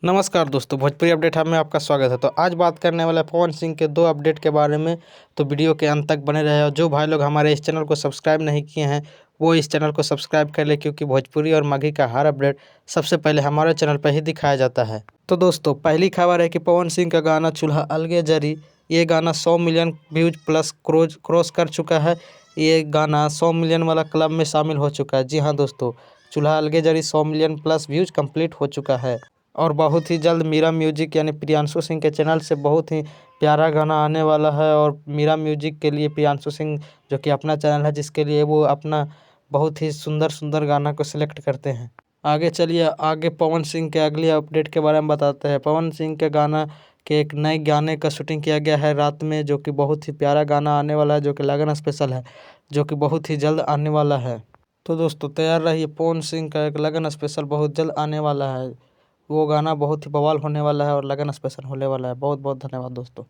नमस्कार दोस्तों, भोजपुरी अपडेट में आपका स्वागत है। तो आज बात करने वाला है पवन सिंह के 2 अपडेट के बारे में। तो वीडियो के अंत तक बने रहे और जो भाई लोग हमारे इस चैनल को सब्सक्राइब नहीं किए हैं वो इस चैनल को सब्सक्राइब कर ले, क्योंकि भोजपुरी और माघी का हर अपडेट सबसे पहले हमारे चैनल पर ही दिखाया जाता है। तो दोस्तों, पहली खबर है कि पवन सिंह का गाना चूल्हा अलगे जरी, ये गाना 100 मिलियन व्यूज प्लस क्रॉस कर चुका है। ये गाना 100 मिलियन वाला क्लब में शामिल हो चुका है। जी हाँ दोस्तों, चूल्हा अलगे जरी 100 मिलियन प्लस व्यूज कंप्लीट हो चुका है और बहुत ही जल्द मीरा म्यूजिक यानी प्रियांशु सिंह के चैनल से बहुत ही प्यारा गाना आने वाला है। और मीरा म्यूजिक के लिए प्रियांशु सिंह, जो कि अपना चैनल है, जिसके लिए वो अपना बहुत ही सुंदर सुंदर गाना को सिलेक्ट करते हैं। आगे चलिए, आगे पवन सिंह के अगली अपडेट के बारे में बताते हैं। पवन सिंह के गाना के एक नए गाने का शूटिंग किया गया है रात में, जो कि बहुत ही प्यारा गाना आने वाला है, जो कि लगन स्पेशल है, जो कि बहुत ही जल्द आने वाला है। तो दोस्तों तैयार रहिए, पवन सिंह का एक लगन स्पेशल बहुत जल्द आने वाला है। वो गाना बहुत ही बवाल होने वाला है और लगन स्पेशल होने वाला है। बहुत बहुत धन्यवाद दोस्तों।